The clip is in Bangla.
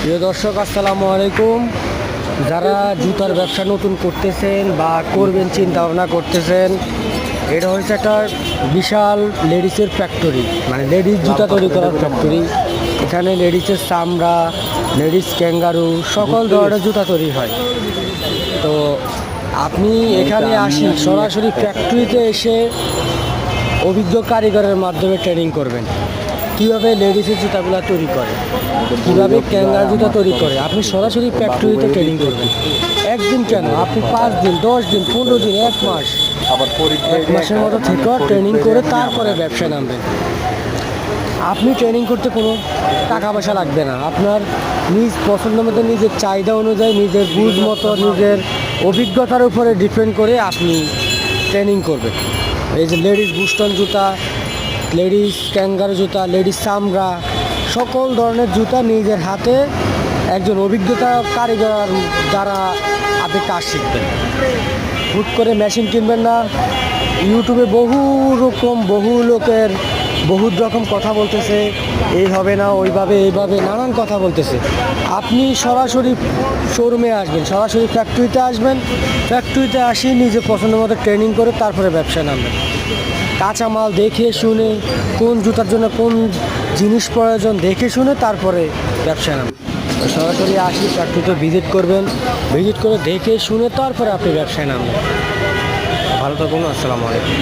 প্রিয় দর্শক, আসসালামু আলাইকুম। যারা জুতার ব্যবসা নতুন করতেছেন বা করবেন চিন্তা ভাবনা করতেছেন, এটা হচ্ছে একটা বিশাল লেডিসের ফ্যাক্টরি, মানে লেডিস জুতা তৈরি করার ফ্যাক্টরি। এখানে লেডিসের চামড়া, লেডিস ক্যাঙ্গারু সকল ধরনের জুতা তৈরি হয়। তো আপনি এখানে আসি সরাসরি ফ্যাক্টরিতে এসে অভিজ্ঞ কারিগরের মাধ্যমে ট্রেনিং করবেন কীভাবে লেডিসের জুতাগুলো তৈরি করে, কীভাবে ক্যাঙ্গার জুতা তৈরি করে। আপনি সরাসরি ফ্যাক্টরিতে ট্রেনিং করবেন। একদিন কেন, আপনি 5 দিন, 10 দিন, 15 দিন, 1 মাস, 1 মাসের মতো থেকে ট্রেনিং করে তারপরে ব্যবসায় নামবেন। আপনি ট্রেনিং করতে কোনো টাকা পয়সা লাগবে না। আপনার নিজ পছন্দ মতো, নিজের চাহিদা অনুযায়ী, নিজের বুঝ মতো, নিজের অভিজ্ঞতার উপরে ডিপেন্ড করে আপনি ট্রেনিং করবেন। এই যে লেডিস বুস্টন জুতা, লেডিস ক্যাঙ্গারু জুতা, লেডিস চামড়া, সকল ধরনের জুতা নিজের হাতে একজন অভিজ্ঞতা কারিগর দ্বারা আপনি কাজ শিখবেন। হুট করে মেশিন কিনবেন না। ইউটিউবে বহু লোকের বহুত রকম কথা বলতেছে, এই হবে না, ওইভাবে এইভাবে নানান কথা বলতেছে। আপনি সরাসরি শোরুমে আসবেন, সরাসরি ফ্যাক্টরিতে আসবেন। ফ্যাক্টরিতে আসি নিজে পছন্দ মতো ট্রেনিং করে তারপরে ব্যবসায় নামবেন। কাঁচামাল দেখে শুনে, কোন জুতার জন্য কোন জিনিস প্রয়োজন দেখে শুনে তারপরে ব্যবসায় নামবেন। সরাসরি আসি ফ্যাক্টরিতে ভিজিট করবেন, ভিজিট করে দেখে শুনে তারপরে আপনি ব্যবসায় নামবেন। ভালো থাকুন, আসসালামু আলাইকুম।